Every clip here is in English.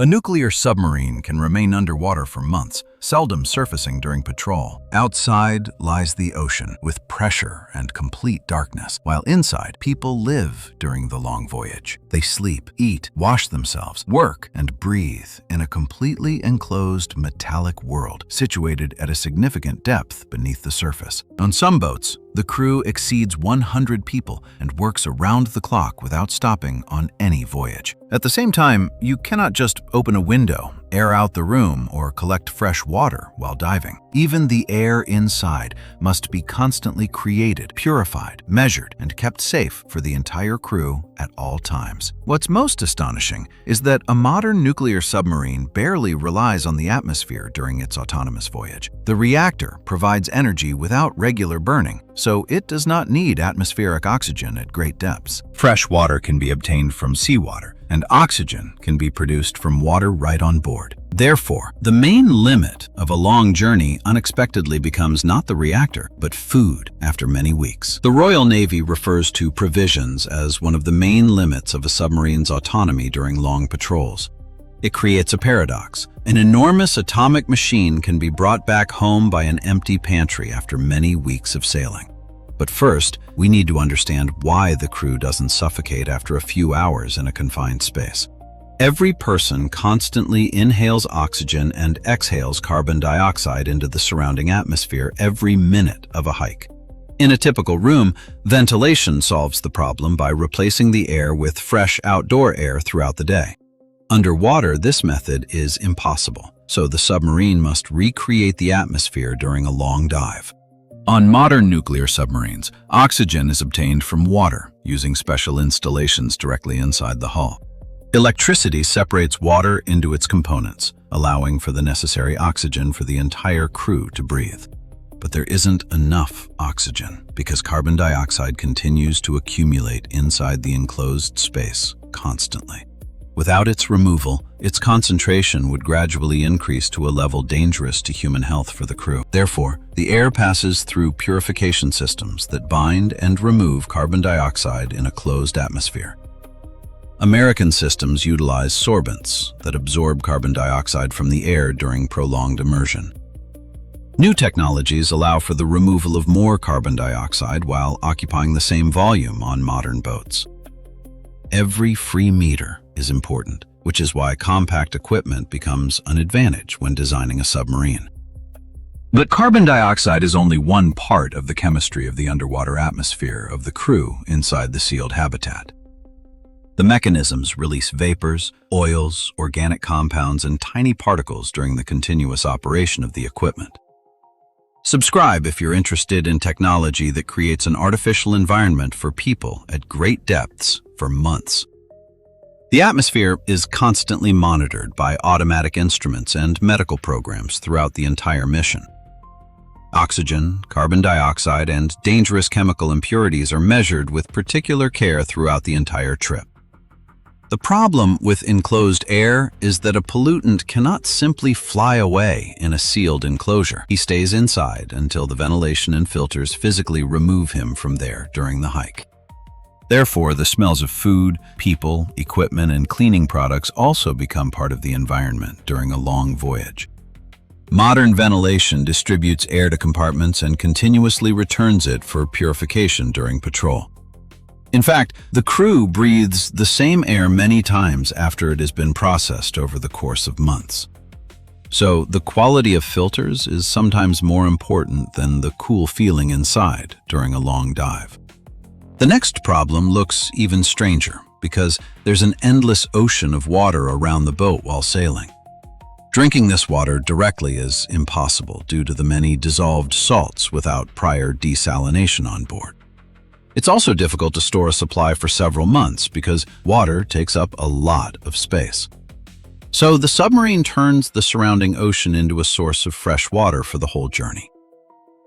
A nuclear submarine can remain underwater for months, seldom surfacing during patrol. Outside lies the ocean, with pressure and complete darkness, while inside, people live during the long voyage. They sleep, eat, wash themselves, work, and breathe in a completely enclosed metallic world situated at a significant depth beneath the surface. On some boats, the crew exceeds 100 people and works around the clock without stopping on any voyage. At the same time, you cannot just open a window, air out the room, or collect fresh water while diving. Even the air inside must be constantly created, purified, measured, and kept safe for the entire crew at all times. What's most astonishing is that a modern nuclear submarine barely relies on the atmosphere during its autonomous voyage. The reactor provides energy without regular burning, so it does not need atmospheric oxygen at great depths. Fresh water can be obtained from seawater, and oxygen can be produced from water right on board. Therefore, the main limit of a long journey unexpectedly becomes not the reactor, but food after many weeks. The Royal Navy refers to provisions as one of the main limits of a submarine's autonomy during long patrols. It creates a paradox. An enormous atomic machine can be brought back home by an empty pantry after many weeks of sailing. But first, we need to understand why the crew doesn't suffocate after a few hours in a confined space. Every person constantly inhales oxygen and exhales carbon dioxide into the surrounding atmosphere every minute of a hike. In a typical room, ventilation solves the problem by replacing the air with fresh outdoor air throughout the day. Underwater, this method is impossible, so the submarine must recreate the atmosphere during a long dive. On modern nuclear submarines, oxygen is obtained from water using special installations directly inside the hull. Electricity separates water into its components, allowing for the necessary oxygen for the entire crew to breathe. But there isn't enough oxygen because carbon dioxide continues to accumulate inside the enclosed space constantly. Without its removal, its concentration would gradually increase to a level dangerous to human health for the crew. Therefore, the air passes through purification systems that bind and remove carbon dioxide in a closed atmosphere. American systems utilize sorbents that absorb carbon dioxide from the air during prolonged immersion. New technologies allow for the removal of more carbon dioxide while occupying the same volume on modern boats. Every free meter is important, which is why compact equipment becomes an advantage when designing a submarine. But carbon dioxide is only one part of the chemistry of the underwater atmosphere of the crew inside the sealed habitat. The mechanisms release vapors, oils, organic compounds, and tiny particles during the continuous operation of the equipment. Subscribe if you're interested in technology that creates an artificial environment for people at great depths for months. The atmosphere is constantly monitored by automatic instruments and medical programs throughout the entire mission. Oxygen, carbon dioxide, and dangerous chemical impurities are measured with particular care throughout the entire trip. The problem with enclosed air is that a pollutant cannot simply fly away in a sealed enclosure. He stays inside until the ventilation and filters physically remove him from there during the hike. Therefore, the smells of food, people, equipment, and cleaning products also become part of the environment during a long voyage. Modern ventilation distributes air to compartments and continuously returns it for purification during patrol. In fact, the crew breathes the same air many times after it has been processed over the course of months. So, the quality of filters is sometimes more important than the cool feeling inside during a long dive. The next problem looks even stranger because there's an endless ocean of water around the boat while sailing. Drinking this water directly is impossible due to the many dissolved salts without prior desalination on board. It's also difficult to store a supply for several months because water takes up a lot of space. So the submarine turns the surrounding ocean into a source of fresh water for the whole journey.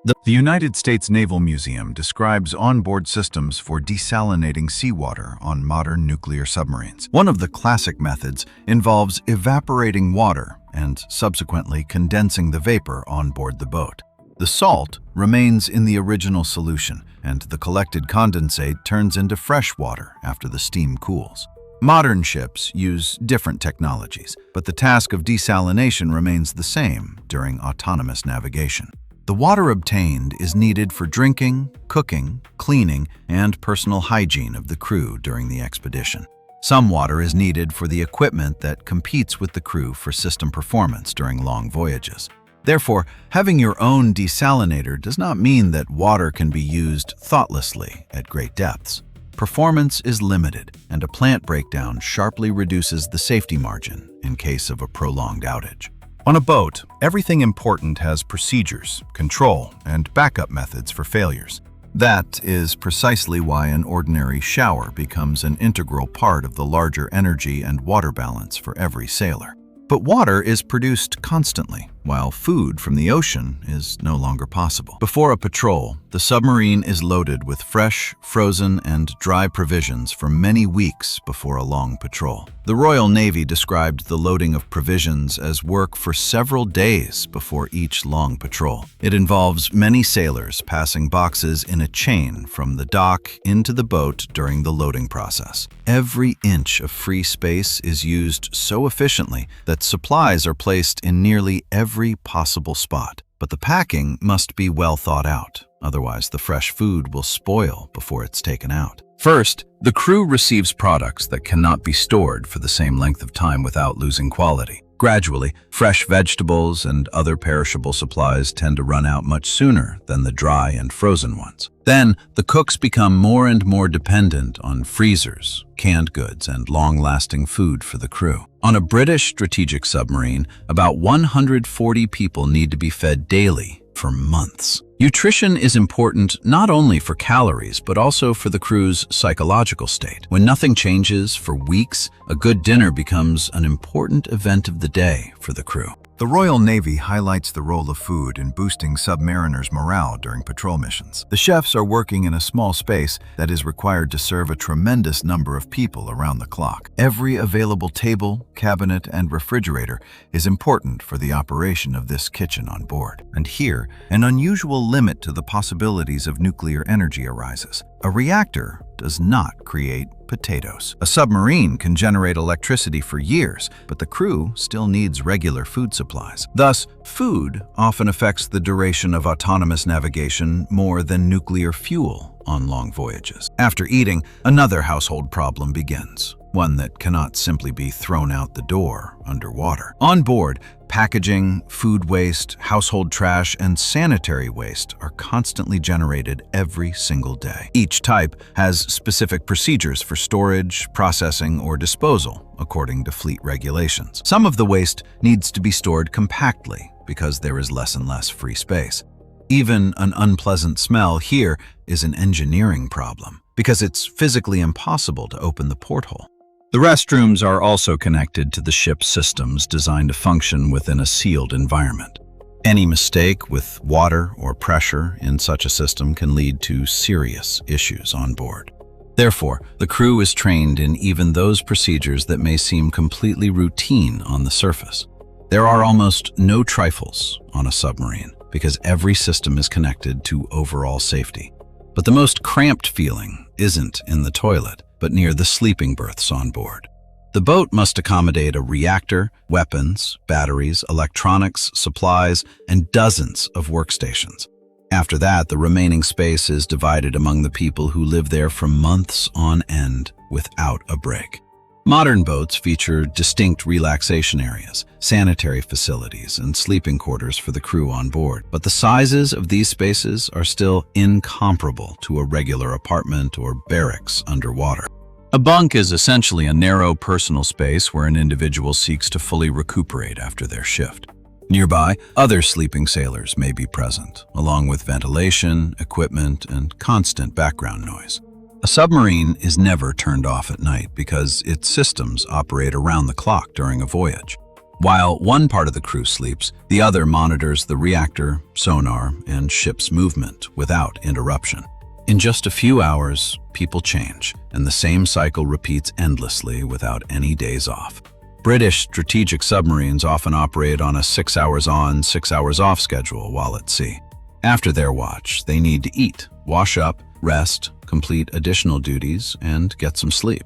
The United States Naval Museum describes onboard systems for desalinating seawater on modern nuclear submarines. One of the classic methods involves evaporating water and subsequently condensing the vapor on board the boat. The salt remains in the original solution, and the collected condensate turns into fresh water after the steam cools. Modern ships use different technologies, but the task of desalination remains the same during autonomous navigation. The water obtained is needed for drinking, cooking, cleaning, and personal hygiene of the crew during the expedition. Some water is needed for the equipment that competes with the crew for system performance during long voyages. Therefore, having your own desalinator does not mean that water can be used thoughtlessly at great depths. Performance is limited, and a plant breakdown sharply reduces the safety margin in case of a prolonged outage. On a boat, everything important has procedures, control, and backup methods for failures. That is precisely why an ordinary shower becomes an integral part of the larger energy and water balance for every sailor. But water is produced constantly, while food from the ocean is no longer possible. Before a patrol, the submarine is loaded with fresh, frozen, and dry provisions for many weeks before a long patrol. The Royal Navy described the loading of provisions as work for several days before each long patrol. It involves many sailors passing boxes in a chain from the dock into the boat during the loading process. Every inch of free space is used so efficiently that supplies are placed in nearly every possible spot. But the packing must be well thought out, otherwise the fresh food will spoil before it's taken out. First, the crew receives products that cannot be stored for the same length of time without losing quality. Gradually, fresh vegetables and other perishable supplies tend to run out much sooner than the dry and frozen ones. Then, the cooks become more and more dependent on freezers, canned goods, and long-lasting food for the crew. On a British strategic submarine, about 140 people need to be fed daily for months. Nutrition is important not only for calories, but also for the crew's psychological state. When nothing changes for weeks, a good dinner becomes an important event of the day for the crew. The Royal Navy highlights the role of food in boosting submariners' morale during patrol missions. The chefs are working in a small space that is required to serve a tremendous number of people around the clock. Every available table, cabinet, and refrigerator is important for the operation of this kitchen on board. And here, an unusual limit to the possibilities of nuclear energy arises. A reactor does not create potatoes. A submarine can generate electricity for years, but the crew still needs regular food supplies. Thus, food often affects the duration of autonomous navigation more than nuclear fuel on long voyages. After eating, another household problem begins, one that cannot simply be thrown out the door underwater. On board, packaging, food waste, household trash, and sanitary waste are constantly generated every single day. Each type has specific procedures for storage, processing, or disposal, according to fleet regulations. Some of the waste needs to be stored compactly because there is less and less free space. Even an unpleasant smell here is an engineering problem because it's physically impossible to open the porthole. The restrooms are also connected to the ship's systems designed to function within a sealed environment. Any mistake with water or pressure in such a system can lead to serious issues on board. Therefore, the crew is trained in even those procedures that may seem completely routine on the surface. There are almost no trifles on a submarine because every system is connected to overall safety. But the most cramped feeling isn't in the toilet, but near the sleeping berths on board. The boat must accommodate a reactor, weapons, batteries, electronics, supplies, and dozens of workstations. After that, the remaining space is divided among the people who live there for months on end without a break. Modern boats feature distinct relaxation areas, sanitary facilities, and sleeping quarters for the crew on board. But the sizes of these spaces are still incomparable to a regular apartment or barracks underwater. A bunk is essentially a narrow personal space where an individual seeks to fully recuperate after their shift. Nearby, other sleeping sailors may be present, along with ventilation, equipment, and constant background noise. A submarine is never turned off at night because its systems operate around the clock during a voyage. While one part of the crew sleeps, the other monitors the reactor, sonar, and ship's movement without interruption. In just a few hours, people change, and the same cycle repeats endlessly without any days off. British strategic submarines often operate on a 6 hours on, 6 hours off schedule while at sea. After their watch, they need to eat, wash up, rest, complete additional duties, and get some sleep.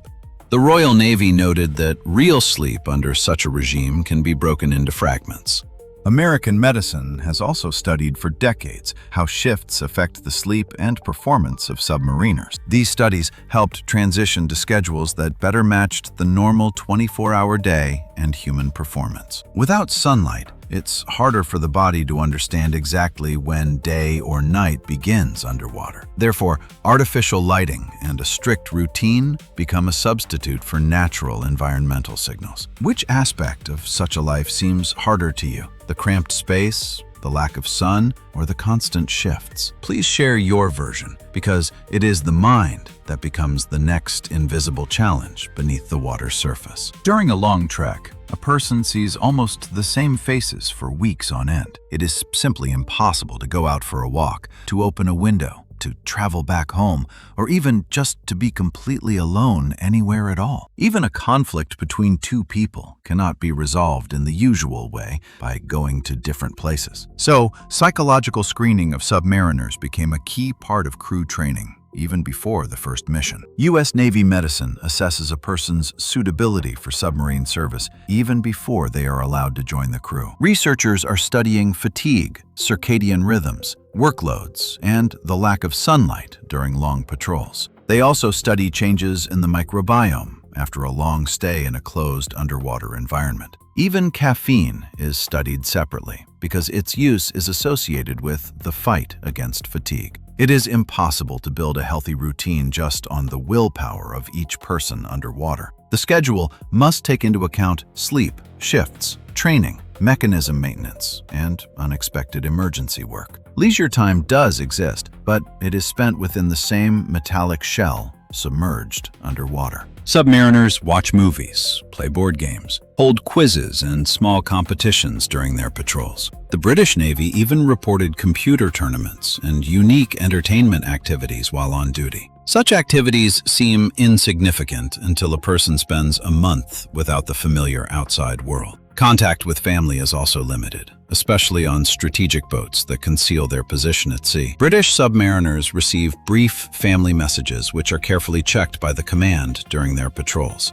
The Royal Navy noted that real sleep under such a regime can be broken into fragments. American medicine has also studied for decades how shifts affect the sleep and performance of submariners. These studies helped transition to schedules that better matched the normal 24-hour day and human performance. Without sunlight, it's harder for the body to understand exactly when day or night begins underwater. Therefore, artificial lighting and a strict routine become a substitute for natural environmental signals. Which aspect of such a life seems harder to you? The cramped space, the lack of sun, or the constant shifts? Please share your version, because it is the mind that becomes the next invisible challenge beneath the water's surface. During a long trek, a person sees almost the same faces for weeks on end. It is simply impossible to go out for a walk, to open a window, to travel back home, or even just to be completely alone anywhere at all. Even a conflict between two people cannot be resolved in the usual way by going to different places. So, psychological screening of submariners became a key part of crew training, even before the first mission. U.S. Navy medicine assesses a person's suitability for submarine service even before they are allowed to join the crew. Researchers are studying fatigue, circadian rhythms, workloads, and the lack of sunlight during long patrols. They also study changes in the microbiome after a long stay in a closed underwater environment. Even caffeine is studied separately because its use is associated with the fight against fatigue. It is impossible to build a healthy routine just on the willpower of each person underwater. The schedule must take into account sleep, shifts, training, mechanism maintenance, and unexpected emergency work. Leisure time does exist, but it is spent within the same metallic shell, submerged underwater. Submariners watch movies, play board games, hold quizzes and small competitions during their patrols. The British Navy even reported computer tournaments and unique entertainment activities while on duty. Such activities seem insignificant until a person spends a month without the familiar outside world. Contact with family is also limited, especially on strategic boats that conceal their position at sea. British submariners receive brief family messages which are carefully checked by the command during their patrols.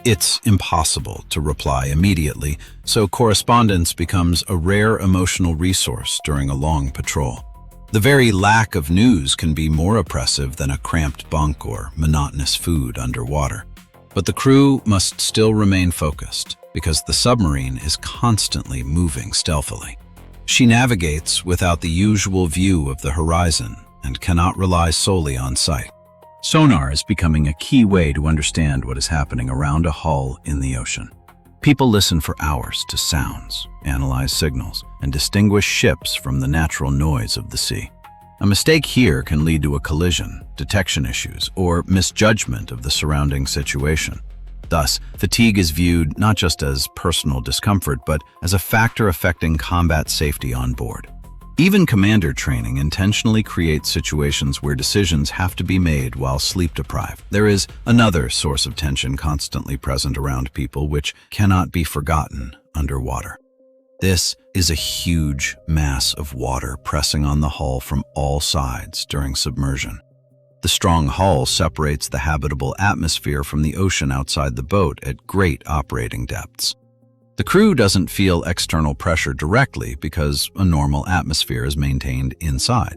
It's impossible to reply immediately, so correspondence becomes a rare emotional resource during a long patrol. The very lack of news can be more oppressive than a cramped bunk or monotonous food underwater. But the crew must still remain focused, because the submarine is constantly moving stealthily. She navigates without the usual view of the horizon and cannot rely solely on sight. Sonar is becoming a key way to understand what is happening around a hull in the ocean. People listen for hours to sounds, analyze signals, and distinguish ships from the natural noise of the sea. A mistake here can lead to a collision, detection issues, or misjudgment of the surrounding situation. Thus, fatigue is viewed not just as personal discomfort, but as a factor affecting combat safety on board. Even commander training intentionally creates situations where decisions have to be made while sleep-deprived. There is another source of tension constantly present around people which cannot be forgotten underwater. This is a huge mass of water pressing on the hull from all sides during submersion. The strong hull separates the habitable atmosphere from the ocean outside the boat at great operating depths. The crew doesn't feel external pressure directly because a normal atmosphere is maintained inside.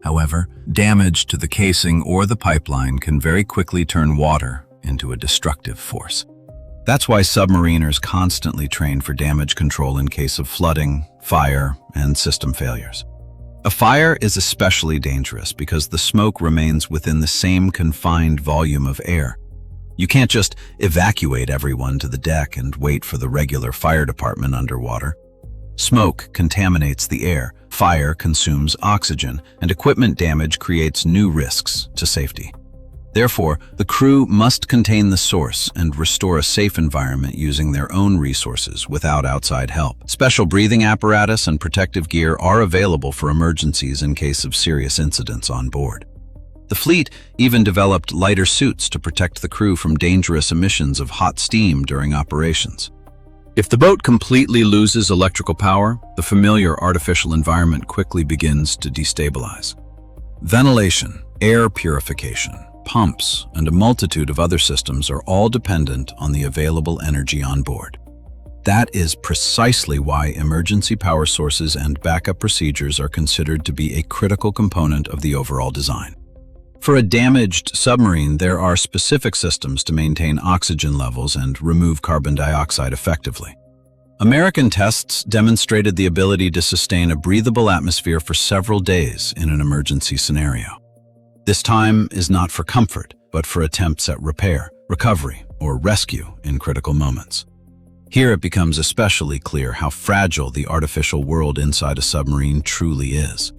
However, damage to the casing or the pipeline can very quickly turn water into a destructive force. That's why submariners constantly train for damage control in case of flooding, fire, and system failures. A fire is especially dangerous because the smoke remains within the same confined volume of air. You can't just evacuate everyone to the deck and wait for the regular fire department underwater. Smoke contaminates the air, fire consumes oxygen, and equipment damage creates new risks to safety. Therefore, the crew must contain the source and restore a safe environment using their own resources without outside help. Special breathing apparatus and protective gear are available for emergencies in case of serious incidents on board. The fleet even developed lighter suits to protect the crew from dangerous emissions of hot steam during operations. If the boat completely loses electrical power, the familiar artificial environment quickly begins to destabilize. Ventilation, air purification, pumps, and a multitude of other systems are all dependent on the available energy on board. That is precisely why emergency power sources and backup procedures are considered to be a critical component of the overall design. For a damaged submarine, there are specific systems to maintain oxygen levels and remove carbon dioxide effectively. American tests demonstrated the ability to sustain a breathable atmosphere for several days in an emergency scenario. This time is not for comfort, but for attempts at repair, recovery, or rescue in critical moments. Here it becomes especially clear how fragile the artificial world inside a submarine truly is.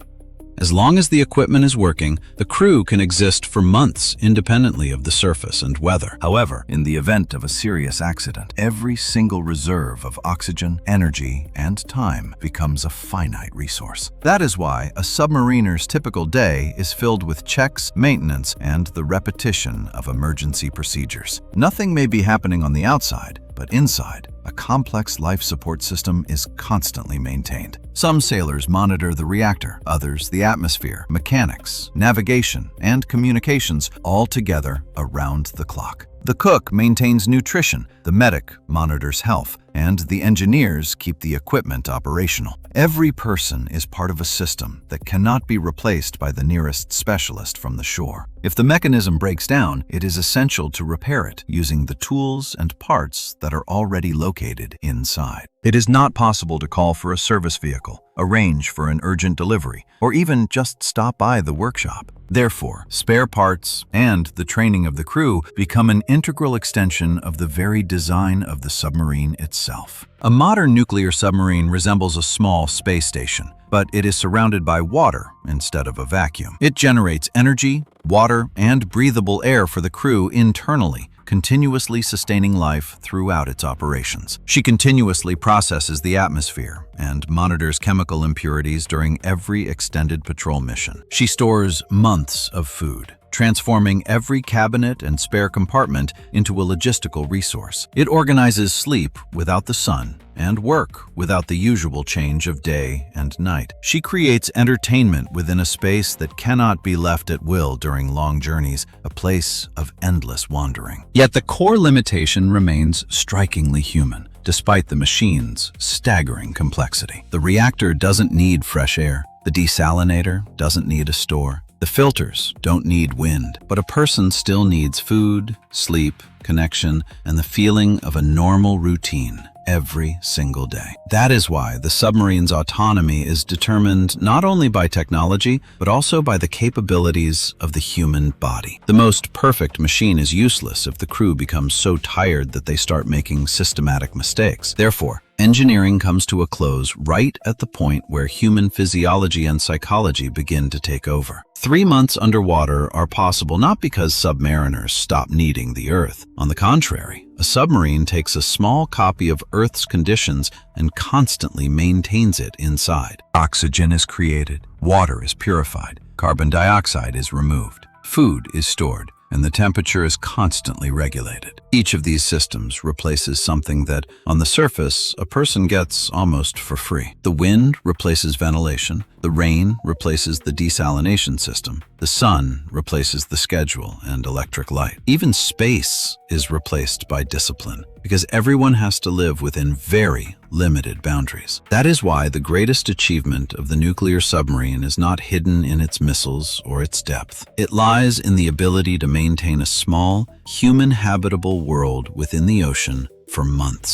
As long as the equipment is working, the crew can exist for months independently of the surface and weather. However, in the event of a serious accident, every single reserve of oxygen, energy, and time becomes a finite resource. That is why a submariner's typical day is filled with checks, maintenance, and the repetition of emergency procedures. Nothing may be happening on the outside, but inside, a complex life support system is constantly maintained. Some sailors monitor the reactor, others the atmosphere, mechanics, navigation, and communications, all together around the clock. The cook maintains nutrition, the medic monitors health, and the engineers keep the equipment operational. Every person is part of a system that cannot be replaced by the nearest specialist from the shore. If the mechanism breaks down, it is essential to repair it using the tools and parts that are already located inside. It is not possible to call for a service vehicle, arrange for an urgent delivery, or even just stop by the workshop. Therefore, spare parts and the training of the crew become an integral extension of the very design of the submarine itself. A modern nuclear submarine resembles a small space station, but it is surrounded by water instead of a vacuum. It generates energy, water, and breathable air for the crew internally, continuously sustaining life throughout its operations. She continuously processes the atmosphere and monitors chemical impurities during every extended patrol mission. She stores months of food, transforming every cabinet and spare compartment into a logistical resource. It organizes sleep without the sun and work without the usual change of day and night. She creates entertainment within a space that cannot be left at will during long journeys, a place of endless wandering. Yet the core limitation remains strikingly human, despite the machine's staggering complexity. The reactor doesn't need fresh air. The desalinator doesn't need a store. The filters don't need wind, but a person still needs food, sleep, connection, and the feeling of a normal routine every single day. That is why the submarine's autonomy is determined not only by technology, but also by the capabilities of the human body. The most perfect machine is useless if the crew becomes so tired that they start making systematic mistakes. Therefore, engineering comes to a close right at the point where human physiology and psychology begin to take over. 3 months underwater are possible not because submariners stop needing the Earth. On the contrary, a submarine takes a small copy of Earth's conditions and constantly maintains it inside. Oxygen is created, water is purified, carbon dioxide is removed, food is stored, and the temperature is constantly regulated. Each of these systems replaces something that, on the surface, a person gets almost for free. The wind replaces ventilation, the rain replaces the desalination system, the sun replaces the schedule and electric light. Even space is replaced by discipline, because everyone has to live within very limited boundaries. That is why the greatest achievement of the nuclear submarine is not hidden in its missiles or its depth. It lies in the ability to maintain a small, human-habitable world within the ocean for months.